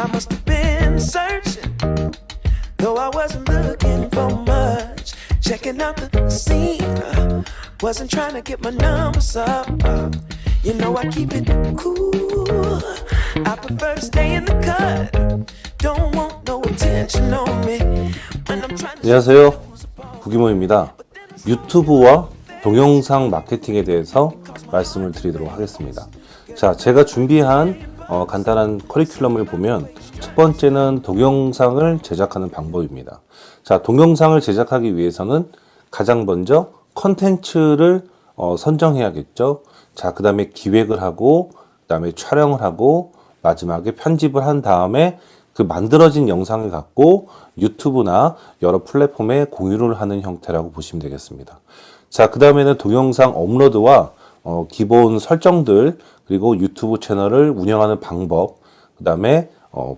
I must have been searching, though I wasn't looking for much. Checking out the scene, wasn't trying to get my numbers up. You know I keep it cool. I prefer to stay in the cut. Don't want no attention on me when I'm trying to. 안녕하세요, 구기모입니다. 유튜브와 동영상 마케팅에 대해서 말씀을 드리도록 하겠습니다. 자, 제가 준비한 간단한 커리큘럼을 보면 첫 번째는 동영상을 제작하는 방법입니다. 자, 동영상을 제작하기 위해서는 가장 먼저 컨텐츠를 선정해야겠죠. 자, 그 다음에 기획을 하고, 그 다음에 촬영을 하고, 마지막에 편집을 한 다음에 그 만들어진 영상을 갖고 유튜브나 여러 플랫폼에 공유를 하는 형태라고 보시면 되겠습니다. 자, 그 다음에는 동영상 업로드와 기본 설정들, 그리고 유튜브 채널을 운영하는 방법, 그 다음에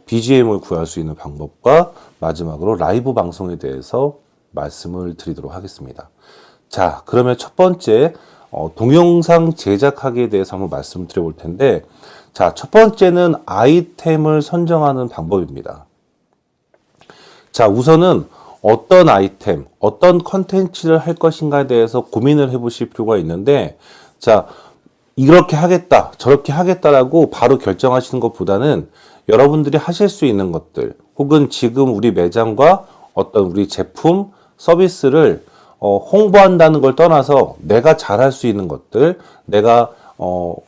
BGM을 구할 수 있는 방법과 마지막으로 라이브 방송에 대해서 말씀을 드리도록 하겠습니다. 자, 그러면 첫 번째 동영상 제작하기에 대해서 한번 말씀을 드려볼 텐데, 자, 첫 번째는 아이템을 선정하는 방법입니다. 자, 우선은 어떤 아이템, 어떤 컨텐츠를 할 것인가에 대해서 고민을 해보실 필요가 있는데, 자, 이렇게 하겠다, 저렇게 하겠다라고 바로 결정하시는 것보다는 여러분들이 하실 수 있는 것들, 혹은 지금 우리 매장과 어떤 우리 제품, 서비스를 홍보한다는 걸 떠나서 내가 잘할 수 있는 것들, 내가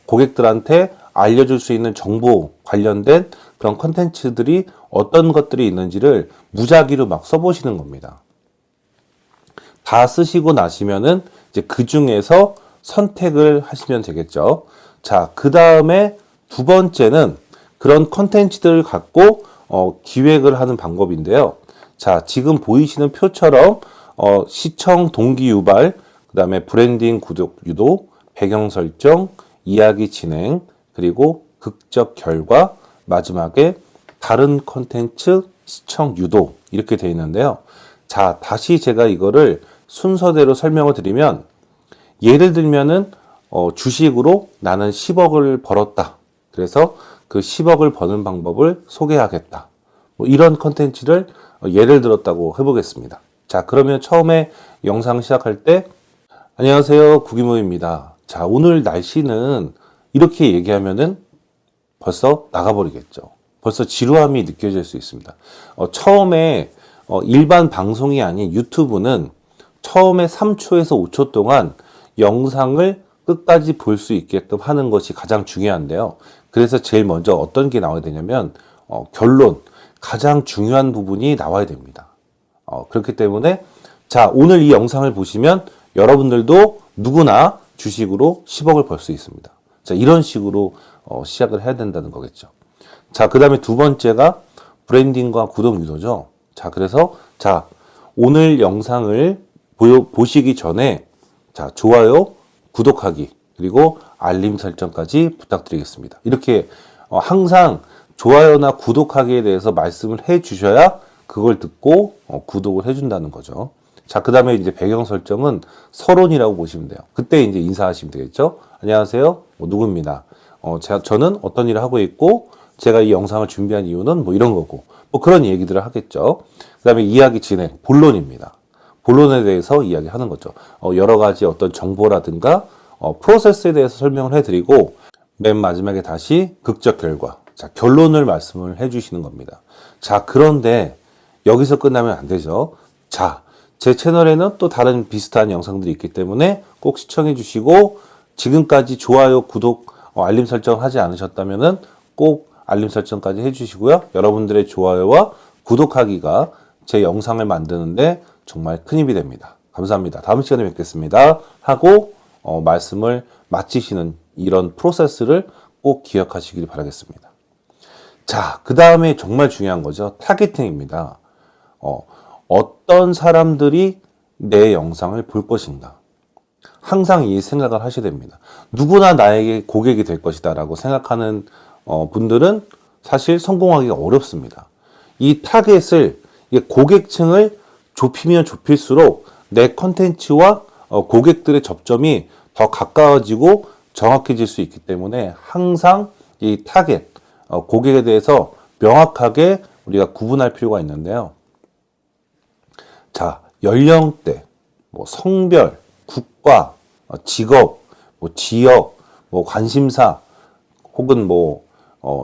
고객들한테 알려줄 수 있는 정보 관련된 그런 컨텐츠들이 어떤 것들이 있는지를 무작위로 막 써보시는 겁니다. 다 쓰시고 나시면은 이제 그 중에서 선택을 하시면 되겠죠. 자, 그 다음에 두 번째는 그런 컨텐츠들을 갖고 기획을 하는 방법인데요. 자, 지금 보이시는 표처럼 시청 동기 유발, 그 다음에 브랜딩 구독 유도, 배경 설정, 이야기 진행, 그리고 극적 결과, 마지막에 다른 컨텐츠 시청 유도, 이렇게 되어 있는데요. 자, 다시 제가 이거를 순서대로 설명을 드리면, 예를 들면은 주식으로 나는 10억을 벌었다. 그래서 그 10억을 버는 방법을 소개하겠다. 뭐 이런 컨텐츠를 예를 들었다고 해보겠습니다. 자, 그러면 처음에 영상 시작할 때 안녕하세요, 구기모입니다. 자, 오늘 날씨는 이렇게 얘기하면은 벌써 나가버리겠죠. 벌써 지루함이 느껴질 수 있습니다. 처음에 일반 방송이 아닌 유튜브는 처음에 3초에서 5초 동안 영상을 끝까지 볼 수 있게끔 하는 것이 가장 중요한데요. 그래서 제일 먼저 어떤 게 나와야 되냐면 결론, 가장 중요한 부분이 나와야 됩니다. 그렇기 때문에 자, 오늘 이 영상을 보시면 여러분들도 누구나 주식으로 10억을 벌 수 있습니다. 자, 이런 식으로 시작을 해야 된다는 거겠죠. 자, 그 다음에 두 번째가 브랜딩과 구독 유도죠. 자, 그래서 자, 오늘 영상을 보시기 전에 자, 좋아요, 구독하기, 그리고 알림 설정까지 부탁드리겠습니다. 이렇게 항상 좋아요나 구독하기에 대해서 말씀을 해 주셔야 그걸 듣고 구독을 해준다는 거죠. 자, 그 다음에 이제 배경 설정은 서론이라고 보시면 돼요. 그때 이제 인사하시면 되겠죠. 안녕하세요, 누구입니다. 저는 어떤 일을 하고 있고, 제가 이 영상을 준비한 이유는 뭐 이런 거고, 뭐 그런 얘기들을 하겠죠. 그 다음에 이야기 진행, 본론입니다. 본론에 대해서 이야기하는 거죠. 여러 가지 어떤 정보라든가 프로세스에 대해서 설명을 해드리고, 맨 마지막에 다시 극적 결과, 자, 결론을 말씀을 해주시는 겁니다. 자, 그런데 여기서 끝나면 안 되죠. 자, 제 채널에는 또 다른 비슷한 영상들이 있기 때문에 꼭 시청해 주시고, 지금까지 좋아요, 구독, 알림 설정 하지 않으셨다면은 꼭 알림 설정까지 해주시고요. 여러분들의 좋아요와 구독하기가 제 영상을 만드는데 정말 큰 힘이 됩니다. 감사합니다. 다음 시간에 뵙겠습니다. 하고 말씀을 마치시는 이런 프로세스를 꼭 기억하시길 바라겠습니다. 자, 그 다음에 정말 중요한 거죠. 타겟팅입니다. 어떤 사람들이 내 영상을 볼 것인가. 항상 이 생각을 하셔야 됩니다. 누구나 나에게 고객이 될 것이다 라고 생각하는 분들은 사실 성공하기가 어렵습니다. 이 타겟을, 고객층을 좁히면 좁힐수록 내 컨텐츠와 고객들의 접점이 더 가까워지고 정확해질 수 있기 때문에 항상 이 타겟, 고객에 대해서 명확하게 우리가 구분할 필요가 있는데요. 자, 연령대, 뭐 성별, 국가, 직업, 뭐 지역, 뭐 관심사, 혹은 뭐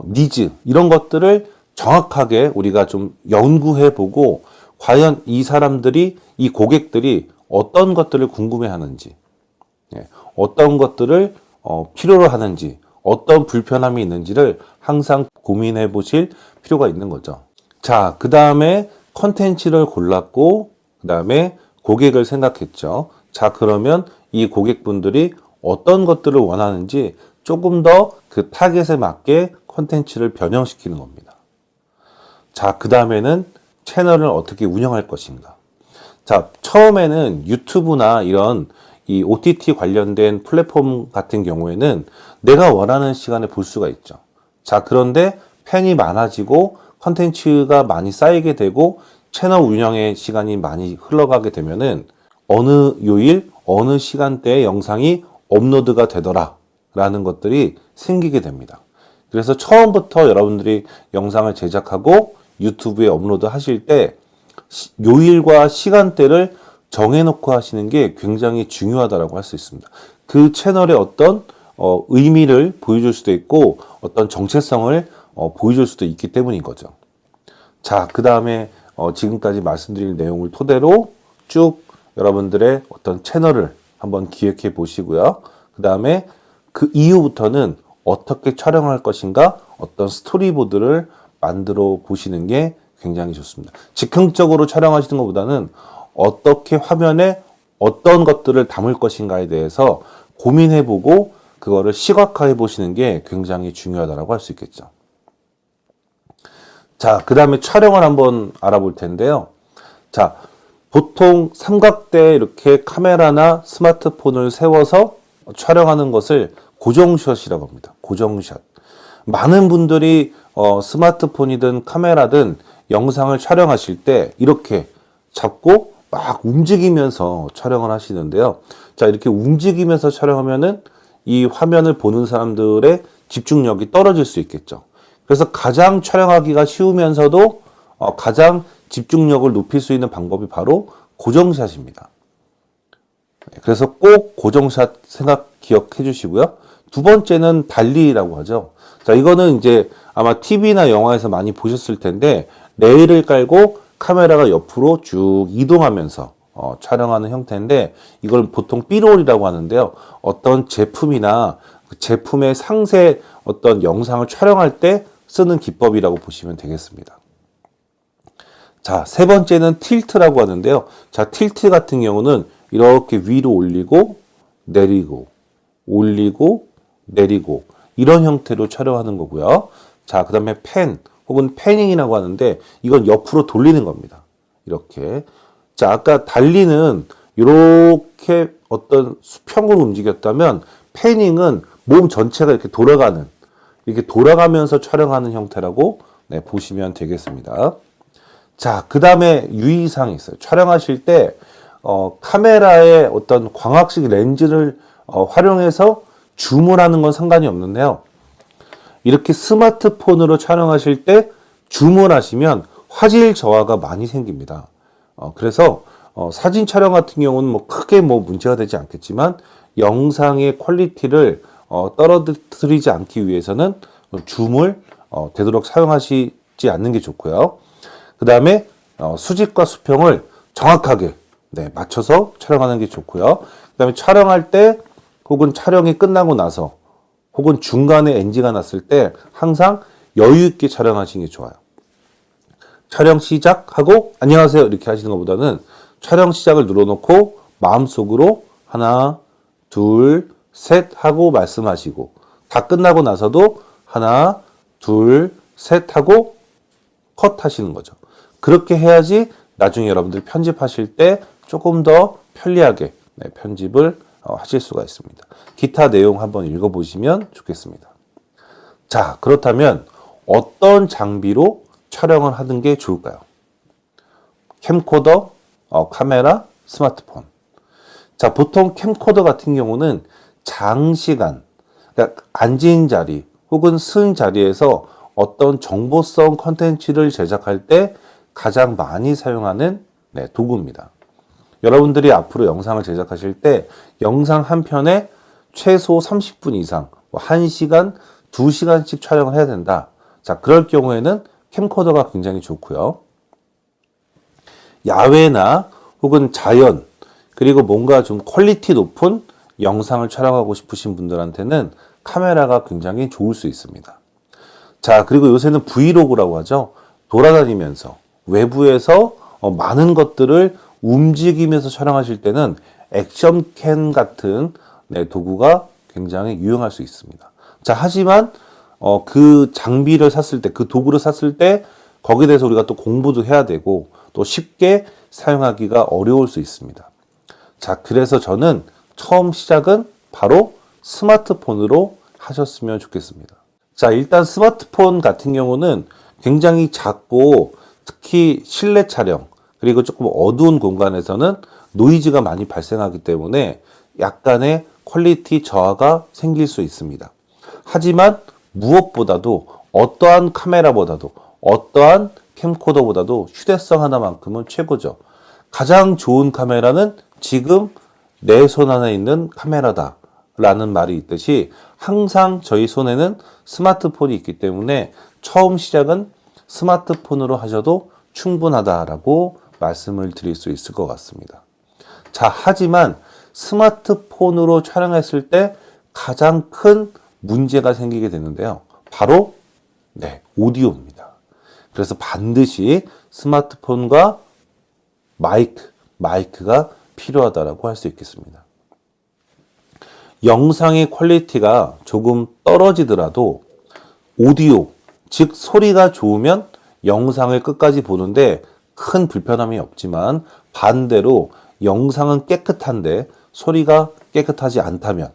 니즈 이런 것들을 정확하게 우리가 좀 연구해보고 과연 이 사람들이 이 고객들이 어떤 것들을 궁금해하는지, 어떤 것들을 필요로 하는지, 어떤 불편함이 있는지를 항상 고민해 보실 필요가 있는 거죠. 자, 그 다음에 컨텐츠를 골랐고, 그 다음에 고객을 생각했죠. 자, 그러면 이 고객분들이 어떤 것들을 원하는지 조금 더 그 타겟에 맞게 컨텐츠를 변형시키는 겁니다. 자, 그 다음에는 채널을 어떻게 운영할 것인가. 자, 처음에는 유튜브나 이런 이 OTT 관련된 플랫폼 같은 경우에는 내가 원하는 시간에 볼 수가 있죠. 자, 그런데 팬이 많아지고 컨텐츠가 많이 쌓이게 되고 채널 운영의 시간이 많이 흘러가게 되면은 어느 요일, 어느 시간대에 영상이 업로드가 되더라 라는 것들이 생기게 됩니다. 그래서 처음부터 여러분들이 영상을 제작하고 유튜브에 업로드 하실 때 요일과 시간대를 정해놓고 하시는 게 굉장히 중요하다고 할 수 있습니다. 그 채널의 어떤 의미를 보여줄 수도 있고 어떤 정체성을 보여줄 수도 있기 때문인 거죠. 자, 그 다음에 지금까지 말씀드린 내용을 토대로 쭉 여러분들의 어떤 채널을 한번 기획해 보시고요. 그 다음에 그 이후부터는 어떻게 촬영할 것인가 어떤 스토리보드를 만들어 보시는 게 굉장히 좋습니다. 즉흥적으로 촬영하시는 것보다는 어떻게 화면에 어떤 것들을 담을 것인가에 대해서 고민해보고 그거를 시각화해 보시는 게 굉장히 중요하다고 할 수 있겠죠. 자, 그 다음에 촬영을 한번 알아볼 텐데요. 자, 보통 삼각대에 이렇게 카메라나 스마트폰을 세워서 촬영하는 것을 고정샷이라고 합니다. 고정샷. 많은 분들이 스마트폰이든 카메라든 영상을 촬영하실 때 이렇게 잡고 막 움직이면서 촬영을 하시는데요. 자, 이렇게 움직이면서 촬영하면은 이 화면을 보는 사람들의 집중력이 떨어질 수 있겠죠. 그래서 가장 촬영하기가 쉬우면서도 가장 집중력을 높일 수 있는 방법이 바로 고정샷입니다. 그래서 꼭 고정샷 기억해 주시고요. 두 번째는 달리라고 하죠. 자, 이거는 이제 아마 TV나 영화에서 많이 보셨을 텐데 레일을 깔고 카메라가 옆으로 쭉 이동하면서 촬영하는 형태인데 이걸 보통 B롤이라고 하는데요. 어떤 제품이나 그 제품의 상세 어떤 영상을 촬영할 때 쓰는 기법이라고 보시면 되겠습니다. 자, 세 번째는 틸트라고 하는데요. 자, 틸트 같은 경우는 이렇게 위로 올리고 내리고 올리고 내리고 이런 형태로 촬영하는 거고요. 자, 그 다음에 팬 혹은 패닝이라고 하는데 이건 옆으로 돌리는 겁니다. 이렇게. 자, 아까 달리는 이렇게 어떤 수평으로 움직였다면 패닝은 몸 전체가 이렇게 돌아가는 이렇게 돌아가면서 촬영하는 형태라고 보시면 되겠습니다. 자, 그 다음에 유의사항이 있어요. 촬영하실 때 카메라의 어떤 광학식 렌즈를 활용해서 줌을 하는 건 상관이 없는데요. 이렇게 스마트폰으로 촬영하실 때 줌을 하시면 화질 저하가 많이 생깁니다. 그래서 사진 촬영 같은 경우는 뭐 크게 뭐 문제가 되지 않겠지만 영상의 퀄리티를 떨어뜨리지 않기 위해서는 줌을 되도록 사용하시지 않는 게 좋고요. 그 다음에 수직과 수평을 정확하게 맞춰서 촬영하는 게 좋고요. 그 다음에 촬영할 때 혹은 촬영이 끝나고 나서 혹은 중간에 NG가 났을 때 항상 여유 있게 촬영하시는 게 좋아요. 촬영 시작하고 안녕하세요 이렇게 하시는 것보다는 촬영 시작을 눌러놓고 마음속으로 하나 둘 셋 하고 말씀하시고 다 끝나고 나서도 하나 둘 셋 하고 컷 하시는 거죠. 그렇게 해야지 나중에 여러분들 편집하실 때 조금 더 편리하게 편집을 하실 수가 있습니다. 기타 내용 한번 읽어보시면 좋겠습니다. 자, 그렇다면 어떤 장비로 촬영을 하는 게 좋을까요? 캠코더, 카메라, 스마트폰. 자, 보통 캠코더 같은 경우는 장시간, 그러니까 앉은 자리 혹은 쓴 자리에서 어떤 정보성 컨텐츠를 제작할 때 가장 많이 사용하는 도구입니다. 여러분들이 앞으로 영상을 제작하실 때 영상 한 편에 최소 30분 이상, 1시간, 2시간씩 촬영을 해야 된다. 자, 그럴 경우에는 캠코더가 굉장히 좋고요. 야외나 혹은 자연, 그리고 뭔가 좀 퀄리티 높은 영상을 촬영하고 싶으신 분들한테는 카메라가 굉장히 좋을 수 있습니다. 자, 그리고 요새는 브이로그라고 하죠. 돌아다니면서 외부에서 많은 것들을 움직이면서 촬영하실 때는 액션캠 같은 도구가 굉장히 유용할 수 있습니다. 자, 하지만 그 장비를 샀을 때, 그 도구를 샀을 때 거기에 대해서 우리가 또 공부도 해야 되고 또 쉽게 사용하기가 어려울 수 있습니다. 자, 그래서 저는 처음 시작은 바로 스마트폰으로 하셨으면 좋겠습니다. 자, 일단 스마트폰 같은 경우는 굉장히 작고 특히 실내 촬영 그리고 조금 어두운 공간에서는 노이즈가 많이 발생하기 때문에 약간의 퀄리티 저하가 생길 수 있습니다. 하지만 무엇보다도 어떠한 카메라보다도 어떠한 캠코더보다도 휴대성 하나만큼은 최고죠. 가장 좋은 카메라는 지금 내 손 안에 있는 카메라다 라는 말이 있듯이 항상 저희 손에는 스마트폰이 있기 때문에 처음 시작은 스마트폰으로 하셔도 충분하다라고 말씀을 드릴 수 있을 것 같습니다. 자, 하지만 스마트폰으로 촬영했을 때 가장 큰 문제가 생기게 되는데요. 바로 오디오입니다. 그래서 반드시 스마트폰과 마이크가 필요하다라고 할 수 있겠습니다. 영상의 퀄리티가 조금 떨어지더라도 오디오, 즉 소리가 좋으면 영상을 끝까지 보는데 큰 불편함이 없지만 반대로 영상은 깨끗한데 소리가 깨끗하지 않다면,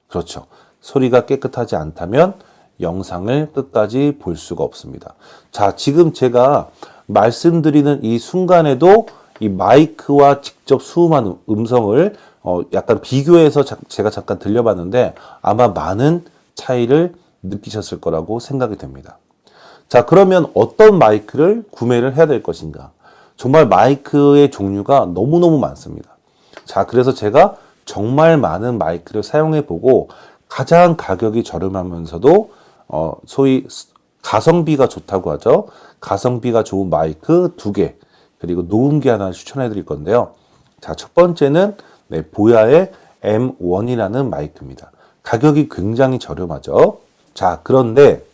그렇죠. 소리가 깨끗하지 않다면 영상을 끝까지 볼 수가 없습니다. 자, 지금 제가 말씀드리는 이 순간에도 이 마이크와 직접 수음한 음성을 약간 비교해서 제가 잠깐 들려봤는데 아마 많은 차이를 느끼셨을 거라고 생각이 됩니다. 자, 그러면 어떤 마이크를 구매를 해야 될 것인가? 정말 마이크의 종류가 너무너무 많습니다. 자, 그래서 제가 정말 많은 마이크를 사용해 보고 가장 가격이 저렴하면서도 소위 가성비가 좋다고 하죠. 가성비가 좋은 마이크 2개, 그리고 녹음기 하나 추천해 드릴 건데요. 자, 첫 번째는 보야의 M1이라는 마이크입니다. 가격이 굉장히 저렴하죠. 자, 그런데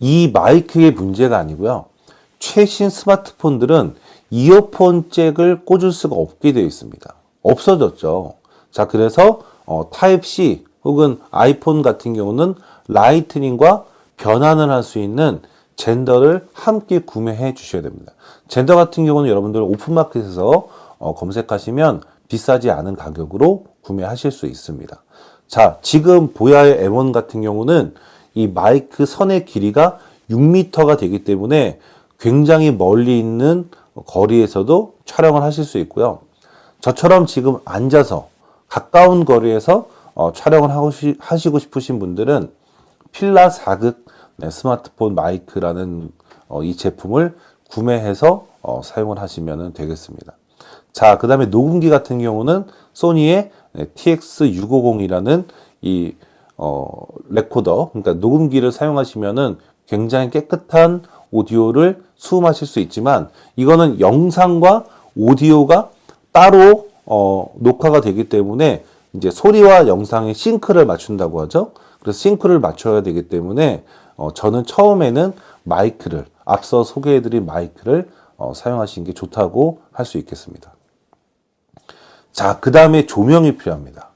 이 마이크의 문제가 아니고요. 최신 스마트폰들은 이어폰 잭을 꽂을 수가 없게 되어 있습니다. 없어졌죠. 자, 그래서 타입C 혹은 아이폰 같은 경우는 라이트닝과 변환을 할 수 있는 젠더를 함께 구매해 주셔야 됩니다. 젠더 같은 경우는 여러분들 오픈마켓에서 검색하시면 비싸지 않은 가격으로 구매하실 수 있습니다. 자, 지금 보야의 M1 같은 경우는 이 마이크 선의 길이가 6m가 되기 때문에 굉장히 멀리 있는 거리에서도 촬영을 하실 수 있고요. 저처럼 지금 앉아서 가까운 거리에서 촬영을 하시고 싶으신 분들은 필라 4극 스마트폰 마이크라는 이 제품을 구매해서 사용을 하시면 되겠습니다. 자, 그 다음에 녹음기 같은 경우는 소니의 TX650이라는 이 레코더, 그러니까 녹음기를 사용하시면은 굉장히 깨끗한 오디오를 수음하실 수 있지만 이거는 영상과 오디오가 따로 녹화가 되기 때문에 이제 소리와 영상의 싱크를 맞춘다고 하죠. 그래서 싱크를 맞춰야 되기 때문에 저는 처음에는 마이크를, 앞서 소개해드린 마이크를 사용하시는 게 좋다고 할 수 있겠습니다. 자, 그 다음에 조명이 필요합니다.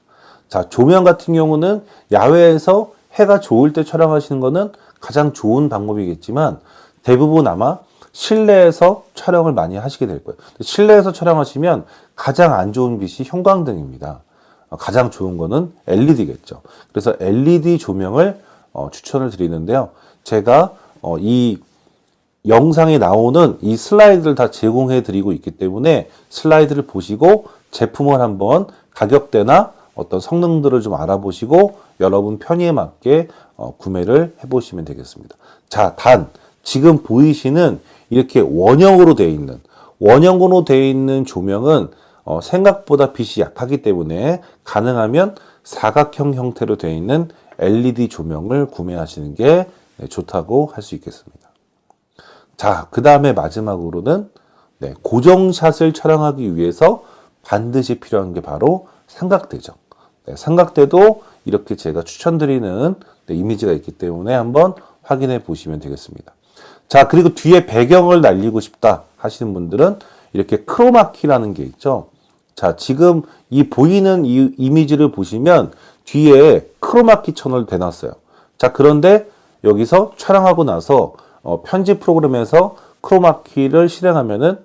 자, 조명 같은 경우는 야외에서 해가 좋을 때 촬영하시는 거는 가장 좋은 방법이겠지만 대부분 아마 실내에서 촬영을 많이 하시게 될 거예요. 실내에서 촬영하시면 가장 안 좋은 빛이 형광등입니다. 가장 좋은 거는 LED겠죠. 그래서 LED 조명을 추천을 드리는데요. 제가 이 영상에 나오는 이 슬라이드를 다 제공해 드리고 있기 때문에 슬라이드를 보시고 제품을 한번 가격대나 어떤 성능들을 좀 알아보시고 여러분 편의에 맞게 구매를 해보시면 되겠습니다. 자, 단 지금 보이시는 이렇게 원형으로 되어 있는 조명은 생각보다 빛이 약하기 때문에 가능하면 사각형 형태로 되어 있는 LED 조명을 구매하시는 게 좋다고 할 수 있겠습니다. 자, 그 다음에 마지막으로는 고정샷을 촬영하기 위해서 반드시 필요한 게 바로 삼각대죠. 삼각대도 이렇게 제가 추천드리는 이미지가 있기 때문에 한번 확인해 보시면 되겠습니다. 자, 그리고 뒤에 배경을 날리고 싶다 하시는 분들은 이렇게 크로마키라는 게 있죠. 자, 지금 이 보이는 이 이미지를 보시면 뒤에 크로마키 채널을 대놨어요. 자, 그런데 여기서 촬영하고 나서 편집 프로그램에서 크로마키를 실행하면은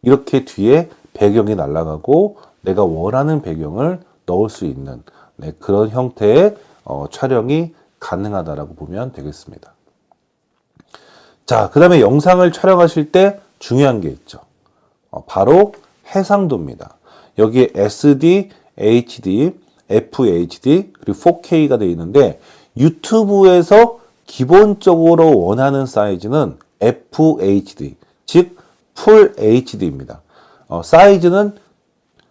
이렇게 뒤에 배경이 날아가고 내가 원하는 배경을 넣을 수 있는 그런 형태의 촬영이 가능하다라고 보면 되겠습니다. 자, 그 다음에 영상을 촬영하실 때 중요한 게 있죠. 바로 해상도입니다. 여기에 SD, HD, FHD, 그리고 4K가 되어 있는데 유튜브에서 기본적으로 원하는 사이즈는 FHD, 즉 풀 HD입니다. 사이즈는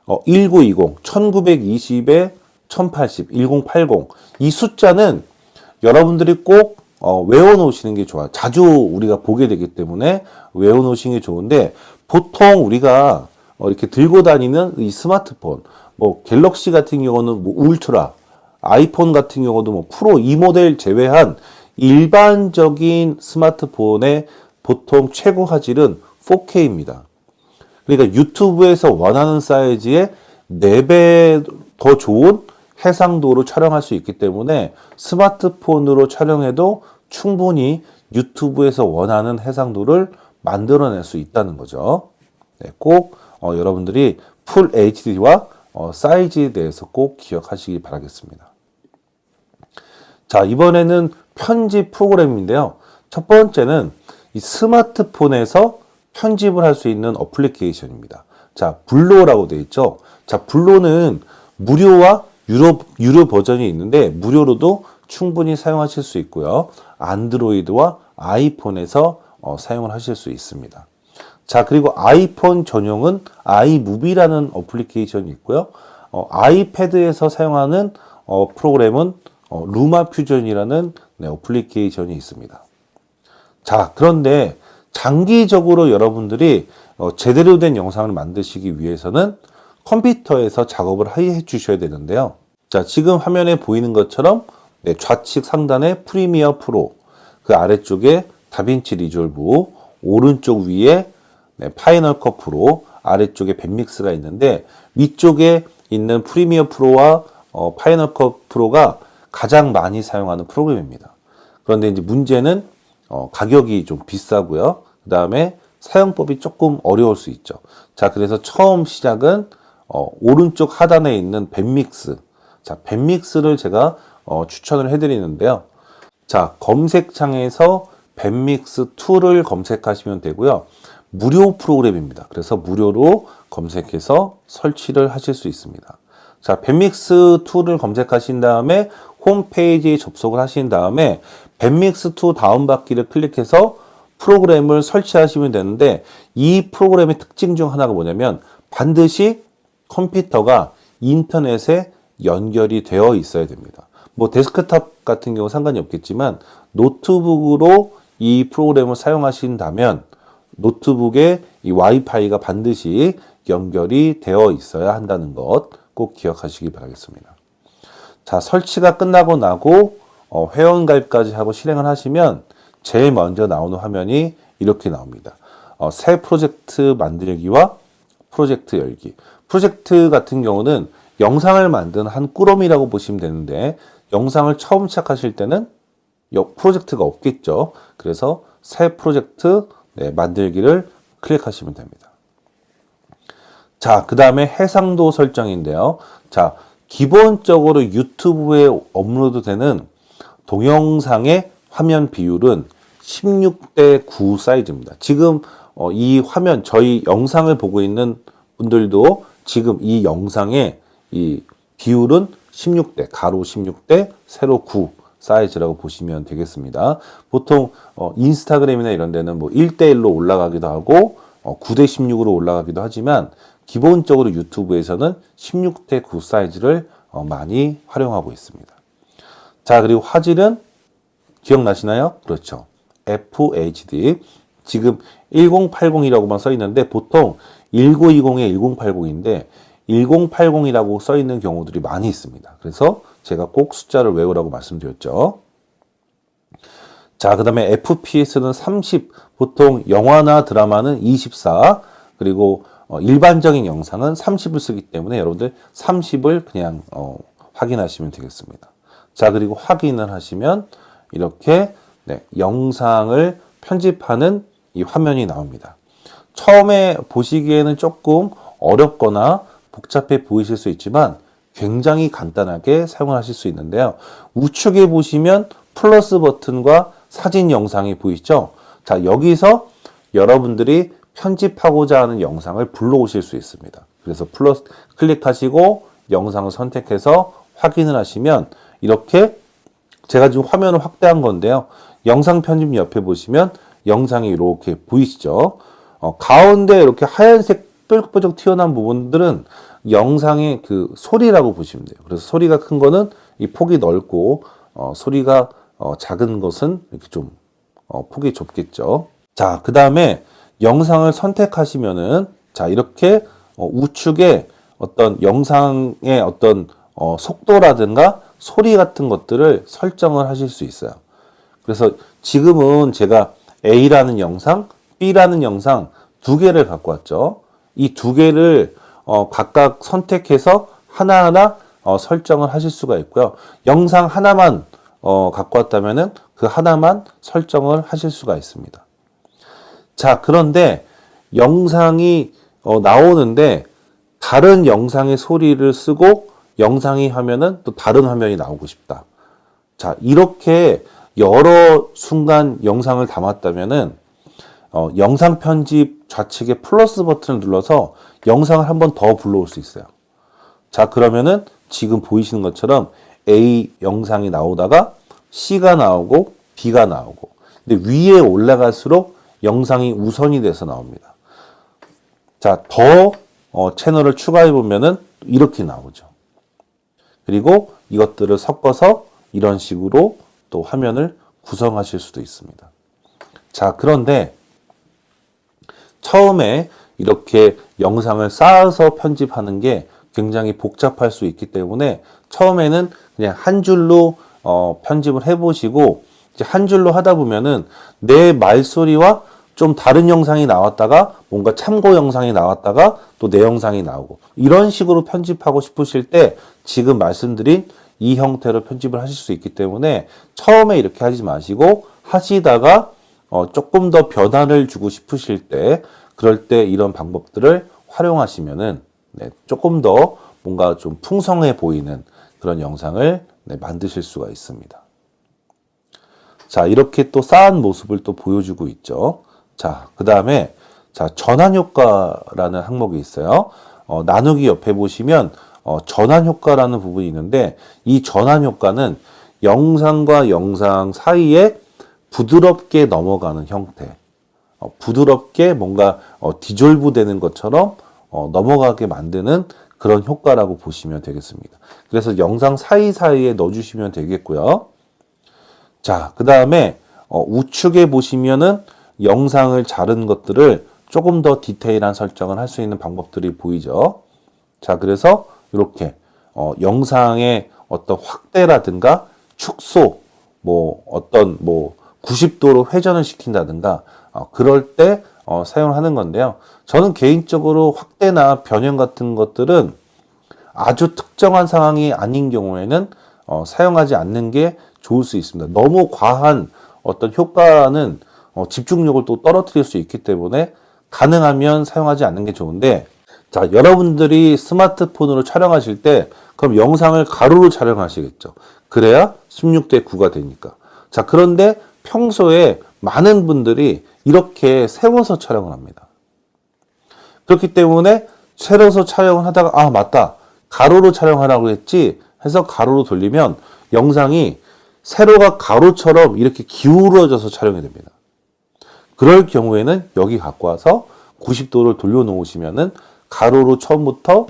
1920, 1920에 1080, 1080. 이 숫자는 여러분들이 꼭 외워놓으시는 게 좋아요. 자주 우리가 보게 되기 때문에 외워놓으시는 게 좋은데, 보통 우리가 이렇게 들고 다니는 이 스마트폰, 뭐 갤럭시 같은 경우는 뭐 울트라, 아이폰 같은 경우도 뭐 프로 이 모델 제외한 일반적인 스마트폰의 보통 최고 화질은 4K입니다. 그러니까 유튜브에서 원하는 사이즈의 4배 더 좋은 해상도로 촬영할 수 있기 때문에 스마트폰으로 촬영해도 충분히 유튜브에서 원하는 해상도를 만들어낼 수 있다는 거죠. 꼭 여러분들이 풀 HD와 사이즈에 대해서 꼭 기억하시기 바라겠습니다. 자, 이번에는 편집 프로그램인데요. 첫 번째는 이 스마트폰에서 편집을 할 수 있는 어플리케이션입니다. 자, 블로라고 되어 있죠. 자, 블로는 무료와 유료 버전이 있는데 무료로도 충분히 사용하실 수 있고요. 안드로이드와 아이폰에서 사용을 하실 수 있습니다. 자, 그리고 아이폰 전용은 아이무비라는 어플리케이션이 있고요. 아이패드에서 사용하는 프로그램은 루마 퓨전이라는 어플리케이션이 있습니다. 자, 그런데 장기적으로 여러분들이 제대로 된 영상을 만드시기 위해서는 컴퓨터에서 작업을 해 주셔야 되는데요. 자, 지금 화면에 보이는 것처럼 좌측 상단에 프리미어 프로, 그 아래쪽에 다빈치 리졸브, 오른쪽 위에 파이널 컷 프로, 아래쪽에 밴믹스가 있는데 위쪽에 있는 프리미어 프로와 파이널 컷 프로가 가장 많이 사용하는 프로그램입니다. 그런데 이제 문제는 가격이 좀 비싸고요. 그 다음에 사용법이 조금 어려울 수 있죠. 자, 그래서 처음 시작은 오른쪽 하단에 있는 밴믹스. 자, 밴믹스를 제가 추천을 해드리는데요. 자, 검색창에서 밴믹스 2를 검색하시면 되고요. 무료 프로그램입니다. 그래서 무료로 검색해서 설치를 하실 수 있습니다. 자, 밴믹스 2를 검색하신 다음에 홈페이지에 접속을 하신 다음에 밴믹스 2 다운받기를 클릭해서 프로그램을 설치하시면 되는데, 이 프로그램의 특징 중 하나가 뭐냐면 반드시 컴퓨터가 인터넷에 연결이 되어 있어야 됩니다. 뭐 데스크탑 같은 경우 상관이 없겠지만 노트북으로 이 프로그램을 사용하신다면 노트북에 이 와이파이가 반드시 연결이 되어 있어야 한다는 것 꼭 기억하시기 바라겠습니다. 자, 설치가 끝나고 나고 회원가입까지 하고 실행을 하시면 제일 먼저 나오는 화면이 이렇게 나옵니다. 새 프로젝트 만들기와 프로젝트 열기. 프로젝트 같은 경우는 영상을 만든 한 꾸러미라고 보시면 되는데, 영상을 처음 시작하실 때는 프로젝트가 없겠죠. 그래서 새 프로젝트 만들기를 클릭하시면 됩니다. 자, 그 다음에 해상도 설정인데요. 자, 기본적으로 유튜브에 업로드되는 동영상의 화면 비율은 16:9 사이즈입니다. 지금 이 화면, 저희 영상을 보고 있는 분들도 지금 이 영상에 이 비율은 16대, 가로 16대, 세로 9 사이즈라고 보시면 되겠습니다. 보통 인스타그램이나 이런 데는 뭐 1대1로 올라가기도 하고 9대 16으로 올라가기도 하지만 기본적으로 유튜브에서는 16대 9 사이즈를 많이 활용하고 있습니다. 자, 그리고 화질은 기억나시나요? 그렇죠. FHD. 지금 1080이라고만 써 있는데 보통 1920에 1080인데 1080이라고 써 있는 경우들이 많이 있습니다. 그래서 제가 꼭 숫자를 외우라고 말씀드렸죠. 자, 그 다음에 FPS는 30, 보통 영화나 드라마는 24, 그리고 일반적인 영상은 30을 쓰기 때문에 여러분들 30을 그냥 확인하시면 되겠습니다. 자, 그리고 확인을 하시면 이렇게 영상을 편집하는 이 화면이 나옵니다. 처음에 보시기에는 조금 어렵거나 복잡해 보이실 수 있지만 굉장히 간단하게 사용을 하실 수 있는데요. 우측에 보시면 플러스 버튼과 사진 영상이 보이죠? 자, 여기서 여러분들이 편집하고자 하는 영상을 불러오실 수 있습니다. 그래서 플러스 클릭하시고 영상을 선택해서 확인을 하시면 이렇게 제가 지금 화면을 확대한 건데요. 영상 편집 옆에 보시면 영상이 이렇게 보이시죠? 가운데 이렇게 하얀색 뾰족뾰족 튀어나온 부분들은 영상의 그 소리라고 보시면 돼요. 그래서 소리가 큰 거는 이 폭이 넓고 소리가 작은 것은 이렇게 좀 폭이 좁겠죠. 자, 그 다음에 영상을 선택하시면은 자, 이렇게 우측에 어떤 영상의 어떤 속도라든가 소리 같은 것들을 설정을 하실 수 있어요. 그래서 지금은 제가 A라는 영상, B라는 영상 두 개를 갖고 왔죠. 이 두 개를 각각 선택해서 하나하나 설정을 하실 수가 있고요. 영상 하나만 갖고 왔다면은 그 하나만 설정을 하실 수가 있습니다. 자, 그런데 영상이 나오는데 다른 영상의 소리를 쓰고 영상이 하면은 또 다른 화면이 나오고 싶다. 자, 이렇게 여러 순간 영상을 담았다면은 영상 편집 좌측에 플러스 버튼을 눌러서 영상을 한 번 더 불러올 수 있어요. 자, 그러면은 지금 보이시는 것처럼 A 영상이 나오다가 C가 나오고 B가 나오고, 근데 위에 올라갈수록 영상이 우선이 돼서 나옵니다. 자, 더 채널을 추가해 보면은 이렇게 나오죠. 그리고 이것들을 섞어서 이런 식으로 또 화면을 구성하실 수도 있습니다. 자, 그런데 처음에 이렇게 영상을 쌓아서 편집하는 게 굉장히 복잡할 수 있기 때문에 처음에는 그냥 한 줄로 편집을 해보시고 이제 한 줄로 하다 보면은 내 말소리와 좀 다른 영상이 나왔다가 뭔가 참고 영상이 나왔다가 또 내 영상이 나오고 이런 식으로 편집하고 싶으실 때 지금 말씀드린 이 형태로 편집을 하실 수 있기 때문에 처음에 이렇게 하지 마시고 하시다가 조금 더 변화를 주고 싶으실 때 그럴 때 이런 방법들을 활용하시면은 조금 더 뭔가 좀 풍성해 보이는 그런 영상을 만드실 수가 있습니다. 자, 이렇게 또 쌓은 모습을 또 보여주고 있죠. 자, 그 다음에 자, 전환 효과라는 항목이 있어요. 나누기 옆에 보시면 전환 효과라는 부분이 있는데 이 전환 효과는 영상과 영상 사이에 부드럽게 넘어가는 형태, 부드럽게 뭔가 디졸브 되는 것처럼 넘어가게 만드는 그런 효과라고 보시면 되겠습니다. 그래서 영상 사이사이에 넣어주시면 되겠고요. 자, 그 다음에 우측에 보시면은 영상을 자른 것들을 조금 더 디테일한 설정을 할 수 있는 방법들이 보이죠. 자, 그래서 이렇게 영상의 어떤 확대라든가 축소, 뭐 어떤 90도로 회전을 시킨다든가 그럴 때 사용하는 건데요. 저는 개인적으로 확대나 변형 같은 것들은 아주 특정한 상황이 아닌 경우에는 사용하지 않는 게 좋을 수 있습니다. 너무 과한 어떤 효과는 집중력을 또 떨어뜨릴 수 있기 때문에 가능하면 사용하지 않는 게 좋은데, 자, 여러분들이 스마트폰으로 촬영하실 때 그럼 영상을 가로로 촬영하시겠죠. 그래야 16대 9가 되니까. 자, 그런데 평소에 많은 분들이 이렇게 세워서 촬영을 합니다. 그렇기 때문에 세워서 촬영을 하다가 맞다. 가로로 촬영하라고 했지 해서 가로로 돌리면 영상이 세로가 가로처럼 이렇게 기울어져서 촬영이 됩니다. 그럴 경우에는 여기 갖고 와서 90도를 돌려놓으시면은 가로로 처음부터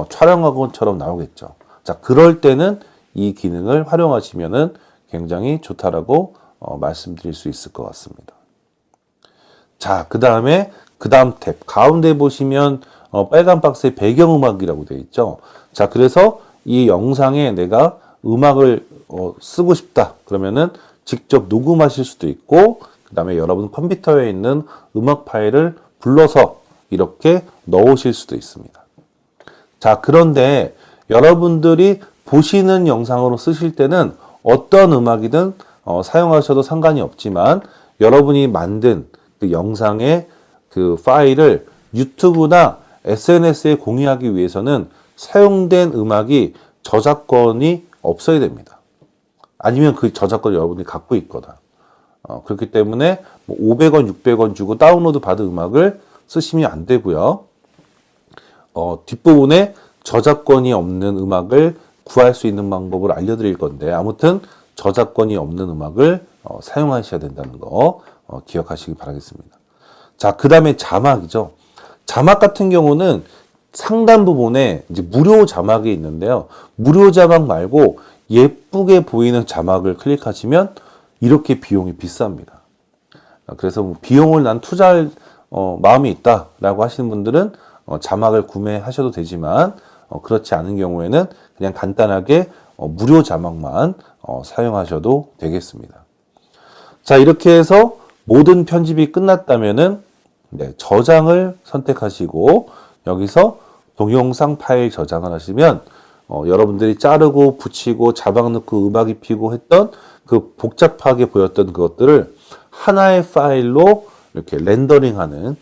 촬영한 것처럼 나오겠죠. 자, 그럴 때는 이 기능을 활용하시면은 굉장히 좋다라고 말씀드릴 수 있을 것 같습니다. 자, 그 다음 탭 가운데 보시면 빨간 박스에 배경음악이라고 되어 있죠. 자, 그래서 이 영상에 내가 음악을 쓰고 싶다 그러면은 직접 녹음하실 수도 있고, 그 다음에 여러분 컴퓨터에 있는 음악 파일을 불러서 이렇게 넣으실 수도 있습니다. 자, 그런데 여러분들이 보시는 영상으로 쓰실 때는 어떤 음악이든 사용하셔도 상관이 없지만, 여러분이 만든 그 영상의 그 파일을 유튜브나 SNS에 공유하기 위해서는 사용된 음악이 저작권이 없어야 됩니다. 아니면 그 저작권을 여러분이 갖고 있거나, 그렇기 때문에 500원, 600원 주고 다운로드 받은 음악을 쓰시면 안 되고요. 뒷부분에 저작권이 없는 음악을 구할 수 있는 방법을 알려드릴 건데, 아무튼 저작권이 없는 음악을 사용하셔야 된다는 거 기억하시기 바라겠습니다. 자, 그 다음에 자막이죠. 자막 같은 경우는 상단 부분에 이제 무료 자막이 있는데요. 무료 자막 말고 예쁘게 보이는 자막을 클릭하시면 이렇게 비용이 비쌉니다. 그래서 비용을 난 투자할 마음이 있다라고 하시는 분들은 자막을 구매하셔도 되지만, 그렇지 않은 경우에는 그냥 간단하게 무료 자막만 사용하셔도 되겠습니다. 자, 이렇게 해서 모든 편집이 끝났다면은 저장을 선택하시고 여기서 동영상 파일 저장을 하시면 여러분들이 자르고 붙이고 자막 넣고 음악 입히고 했던 그 복잡하게 보였던 그것들을 하나의 파일로 이렇게 렌더링하는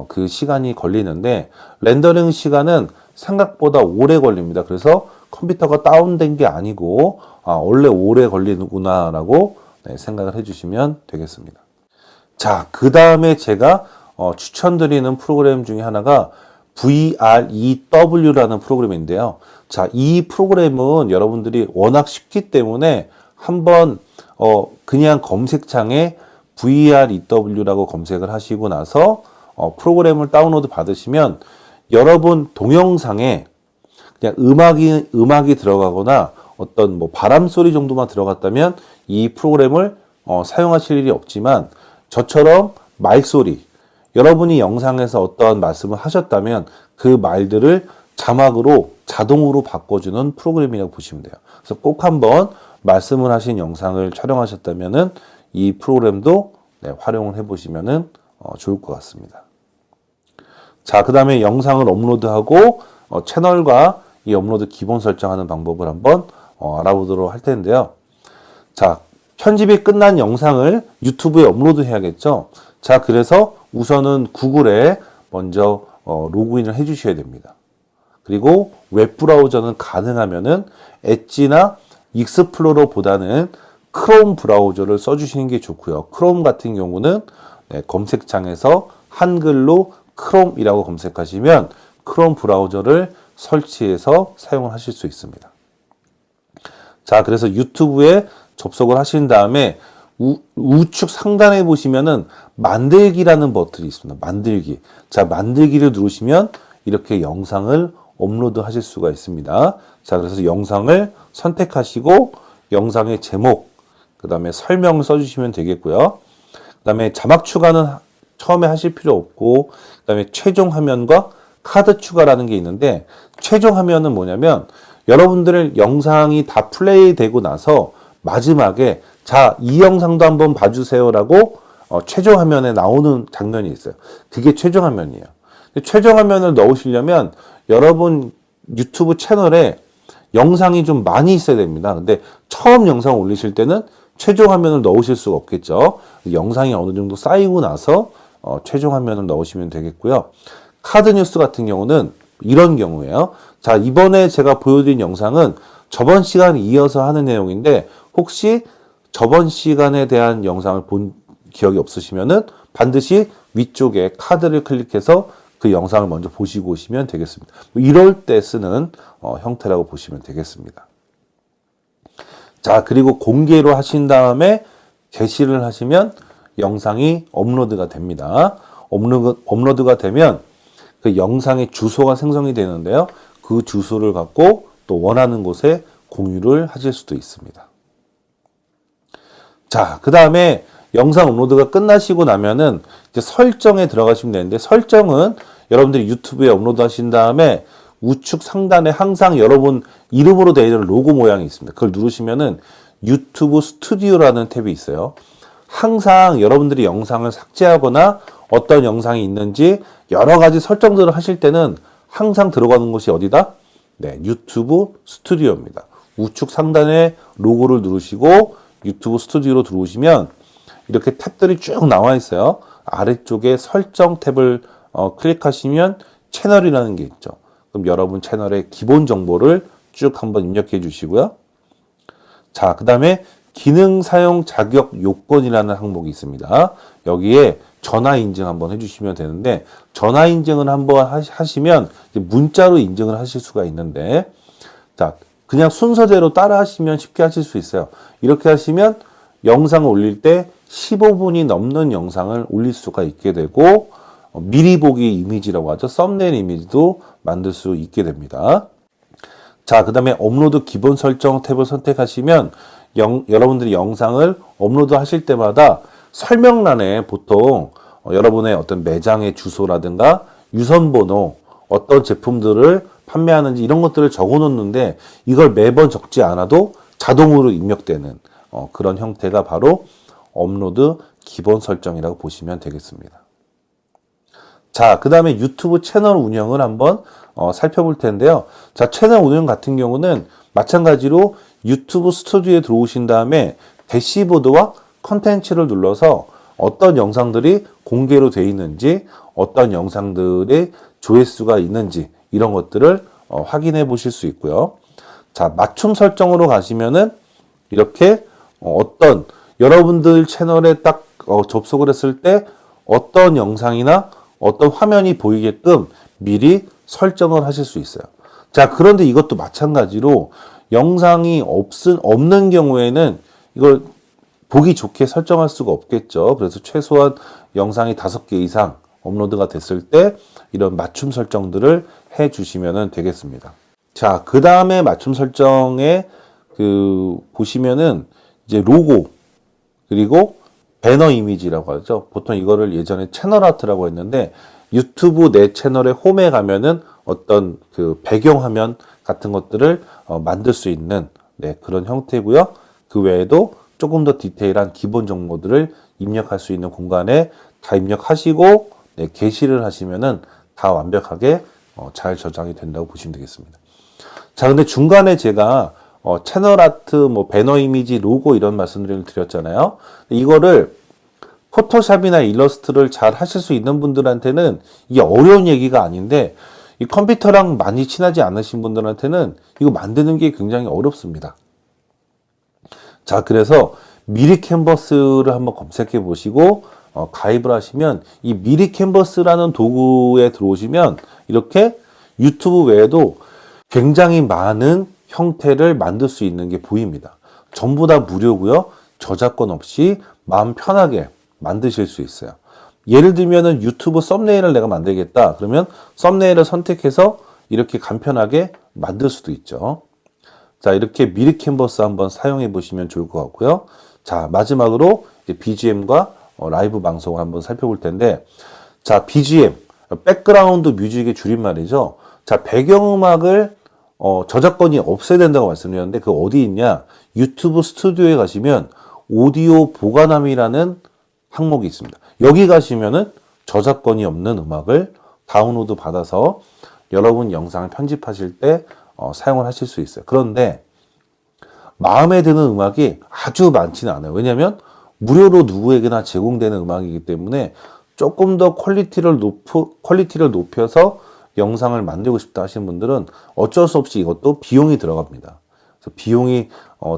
그 시간이 걸리는데, 렌더링 시간은 생각보다 오래 걸립니다. 그래서 컴퓨터가 다운된 게 아니고 원래 오래 걸리는구나 라고 생각을 해주시면 되겠습니다. 자, 그 다음에 제가 추천드리는 프로그램 중에 하나가 VREW라는 프로그램인데요. 자, 이 프로그램은 여러분들이 워낙 쉽기 때문에 한번 그냥 검색창에 VREW라고 검색을 하시고 나서 프로그램을 다운로드 받으시면 여러분 동영상에 그냥 음악이 들어가거나 어떤 바람 소리 정도만 들어갔다면 이 프로그램을 사용하실 일이 없지만, 저처럼 말소리, 여러분이 영상에서 어떠한 말씀을 하셨다면 그 말들을 자막으로 자동으로 바꿔주는 프로그램이라고 보시면 돼요. 그래서 꼭 한번 말씀을 하신 영상을 촬영하셨다면은 이 프로그램도 활용을 해보시면은 좋을 것 같습니다. 자, 그 다음에 영상을 업로드하고 채널과 이 업로드 기본 설정하는 방법을 한번 알아보도록 할 텐데요. 자, 편집이 끝난 영상을 유튜브에 업로드 해야겠죠. 자, 그래서 우선은 구글에 먼저 로그인을 해 주셔야 됩니다. 그리고 웹브라우저는 가능하면은 엣지나 익스플로러보다는 크롬 브라우저를 써주시는 게 좋고요. 크롬 같은 경우는 검색창에서 한글로 크롬이라고 검색하시면 크롬 브라우저를 설치해서 사용을 하실 수 있습니다. 자, 그래서 유튜브에 접속을 하신 다음에 우측 상단에 보시면은 만들기라는 버튼이 있습니다. 만들기. 자, 만들기를 누르시면 이렇게 영상을 업로드 하실 수가 있습니다. 자, 그래서 영상을 선택하시고 영상의 제목, 그 다음에 설명을 써주시면 되겠고요. 그 다음에 자막 추가는 처음에 하실 필요 없고, 그 다음에 최종 화면과 카드 추가라는 게 있는데, 최종 화면은 뭐냐면 여러분들의 영상이 다 플레이 되고 나서 마지막에 자, 이 영상도 한번 봐주세요라고 최종 화면에 나오는 장면이 있어요. 그게 최종 화면이에요. 최종 화면을 넣으시려면 여러분 유튜브 채널에 영상이 좀 많이 있어야 됩니다. 근데 처음 영상 올리실 때는 최종 화면을 넣으실 수가 없겠죠. 영상이 어느 정도 쌓이고 나서 최종 화면을 넣으시면 되겠고요. 카드 뉴스 같은 경우는 이런 경우예요. 자, 이번에 제가 보여드린 영상은 저번 시간에 이어서 하는 내용인데, 혹시 저번 시간에 대한 영상을 본 기억이 없으시면은 반드시 위쪽에 카드를 클릭해서 그 영상을 먼저 보시고 오시면 되겠습니다. 이럴 때 쓰는 형태라고 보시면 되겠습니다. 자, 그리고 공개로 하신 다음에 게시를 하시면 영상이 업로드가 됩니다. 업로드가 되면 그 영상의 주소가 생성이 되는데요. 그 주소를 갖고 또 원하는 곳에 공유를 하실 수도 있습니다. 자, 그 다음에 영상 업로드가 끝나시고 나면은 이제 설정에 들어가시면 되는데, 설정은 여러분들이 유튜브에 업로드 하신 다음에 우측 상단에 항상 여러분 이름으로 되어 있는 로고 모양이 있습니다. 그걸 누르시면은 유튜브 스튜디오라는 탭이 있어요. 항상 여러분들이 영상을 삭제하거나 어떤 영상이 있는지 여러 가지 설정들을 하실 때는 항상 들어가는 곳이 어디다? 네, 유튜브 스튜디오입니다. 우측 상단에 로고를 누르시고 유튜브 스튜디오로 들어오시면 이렇게 탭들이 쭉 나와 있어요. 아래쪽에 설정 탭을 클릭하시면 채널이라는 게 있죠. 그럼 여러분 채널의 기본 정보를 쭉 한번 입력해 주시고요. 자, 그 다음에 기능 사용 자격 요건이라는 항목이 있습니다. 여기에 전화 인증 한번 해주시면 되는데, 전화 인증을 한번 하시면 문자로 인증을 하실 수가 있는데, 자, 그냥 순서대로 따라 하시면 쉽게 하실 수 있어요. 이렇게 하시면 영상을 올릴 때 15분이 넘는 영상을 올릴 수가 있게 되고, 미리 보기 이미지라고 하죠. 썸네일 이미지도 만들 수 있게 됩니다. 자, 그 다음에 업로드 기본 설정 탭을 선택하시면 여러분들이 영상을 업로드 하실 때마다 설명란에 보통 여러분의 어떤 매장의 주소라든가 유선번호, 어떤 제품들을 판매하는지 이런 것들을 적어 놓는데, 이걸 매번 적지 않아도 자동으로 입력되는 그런 형태가 바로 업로드 기본 설정이라고 보시면 되겠습니다. 자, 그 다음에 유튜브 채널 운영을 한번 살펴볼 텐데요. 자, 채널 운영 같은 경우는 마찬가지로 유튜브 스튜디오에 들어오신 다음에 대시보드와 컨텐츠를 눌러서 어떤 영상들이 공개로 되어 있는지, 어떤 영상들의 조회수가 있는지 이런 것들을 확인해 보실 수 있고요. 자, 맞춤 설정으로 가시면은 이렇게 어떤 여러분들 채널에 딱 접속을 했을 때 어떤 영상이나 어떤 화면이 보이게끔 미리 설정을 하실 수 있어요. 자, 그런데 이것도 마찬가지로 영상이 없는 경우에는 이걸 보기 좋게 설정할 수가 없겠죠. 그래서 최소한 영상이 5개 이상 업로드가 됐을 때 이런 맞춤 설정들을 해 주시면 되겠습니다. 자, 그 다음에 맞춤 설정에 보시면은 이제 로고, 그리고 배너 이미지라고 하죠. 보통 이거를 예전에 채널 아트라고 했는데, 유튜브 내 채널의 홈에 가면은 어떤 그 배경화면 같은 것들을 만들 수 있는 그런 형태고요. 그 외에도 조금 더 디테일한 기본 정보들을 입력할 수 있는 공간에 다 입력하시고 게시를 하시면은 다 완벽하게 잘 저장이 된다고 보시면 되겠습니다. 자, 근데 중간에 제가 채널 아트, 배너 이미지, 로고 이런 말씀들을 드렸잖아요. 이거를 포토샵이나 일러스트를 잘 하실 수 있는 분들한테는 이게 어려운 얘기가 아닌데, 이 컴퓨터랑 많이 친하지 않으신 분들한테는 이거 만드는 게 굉장히 어렵습니다. 자, 그래서 미리 캔버스를 한번 검색해 보시고 가입을 하시면, 이 미리 캔버스라는 도구에 들어오시면 이렇게 유튜브 외에도 굉장히 많은 형태를 만들 수 있는 게 보입니다. 전부 다 무료고요. 저작권 없이 마음 편하게 만드실 수 있어요. 예를 들면은 유튜브 썸네일을 내가 만들겠다. 그러면 썸네일을 선택해서 이렇게 간편하게 만들 수도 있죠. 자, 이렇게 미리 캔버스 한번 사용해 보시면 좋을 것 같고요. 자, 마지막으로 이제 BGM과 라이브 방송을 한번 살펴볼 텐데, 자, BGM, 백그라운드 뮤직의 줄임말이죠. 자, 배경음악을 저작권이 없어야 된다고 말씀드렸는데, 그 어디 있냐? 유튜브 스튜디오에 가시면 오디오 보관함이라는 항목이 있습니다. 여기 가시면은 저작권이 없는 음악을 다운로드 받아서 여러분 영상을 편집하실 때 사용을 하실 수 있어요. 그런데 마음에 드는 음악이 아주 많지는 않아요. 왜냐하면 무료로 누구에게나 제공되는 음악이기 때문에 조금 더 퀄리티를 높여서 영상을 만들고 싶다 하시는 분들은 어쩔 수 없이 이것도 비용이 들어갑니다. 그래서 비용이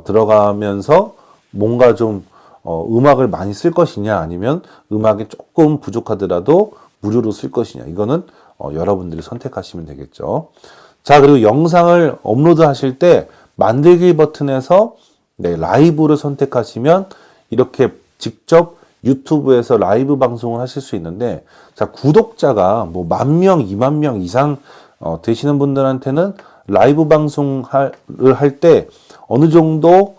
들어가면서 뭔가 좀 음악을 많이 쓸 것이냐, 아니면 음악이 조금 부족하더라도 무료로 쓸 것이냐, 이거는 여러분들이 선택하시면 되겠죠. 자, 그리고 영상을 업로드 하실 때 만들기 버튼에서 라이브를 선택하시면 이렇게 직접 유튜브에서 라이브 방송을 하실 수 있는데, 자, 구독자가 뭐 10,000명, 20,000명 이상 되시는 분들한테는 라이브 방송을 할 때 어느 정도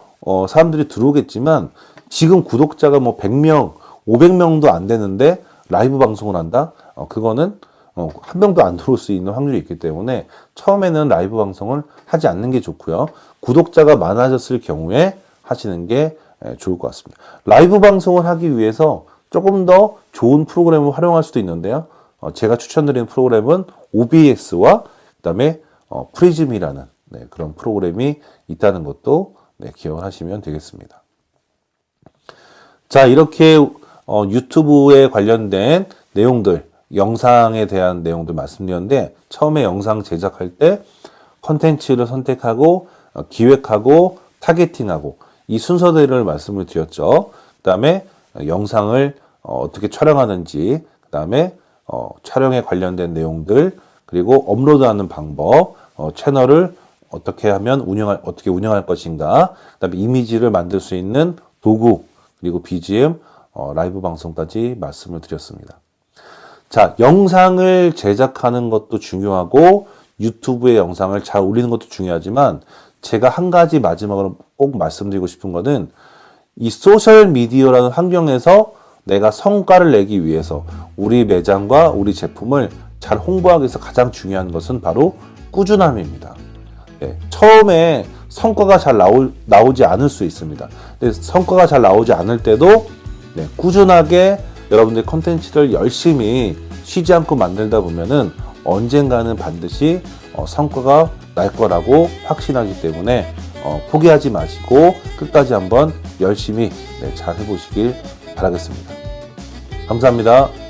사람들이 들어오겠지만, 지금 구독자가 뭐 100명, 500명도 안 되는데 라이브 방송을 한다? 그거는 한 명도 안 들어올 수 있는 확률이 있기 때문에 처음에는 라이브 방송을 하지 않는 게 좋고요. 구독자가 많아졌을 경우에 하시는 게 좋을 것 같습니다. 라이브 방송을 하기 위해서 조금 더 좋은 프로그램을 활용할 수도 있는데요. 제가 추천드리는 프로그램은 OBS와 그다음에 프리즘이라는 그런 프로그램이 있다는 것도 기억을 하시면 되겠습니다. 자, 이렇게 유튜브에 관련된 내용들, 영상에 대한 내용들 말씀드렸는데, 처음에 영상 제작할 때 컨텐츠를 선택하고 기획하고 타겟팅하고 이 순서대로 말씀을 드렸죠. 그 다음에 영상을 어떻게 촬영하는지, 그 다음에 촬영에 관련된 내용들, 그리고 업로드하는 방법, 채널을 어떻게 하면 어떻게 운영할 것인가, 그 다음에 이미지를 만들 수 있는 도구, 그리고 BGM, 라이브 방송까지 말씀을 드렸습니다. 자, 영상을 제작하는 것도 중요하고 유튜브에 영상을 잘 올리는 것도 중요하지만, 제가 한 가지 마지막으로 꼭 말씀드리고 싶은 거는, 이 소셜미디어라는 환경에서 내가 성과를 내기 위해서 우리 매장과 우리 제품을 잘 홍보하기 위해서 가장 중요한 것은 바로 꾸준함입니다. 처음에 성과가 잘 나오지 않을 수 있습니다. 근데 성과가 잘 나오지 않을 때도 꾸준하게 여러분들 콘텐츠를 열심히 쉬지 않고 만들다 보면은 언젠가는 반드시 성과가 날 거라고 확신하기 때문에 포기하지 마시고 끝까지 한번 열심히 잘 해보시길 바라겠습니다. 감사합니다.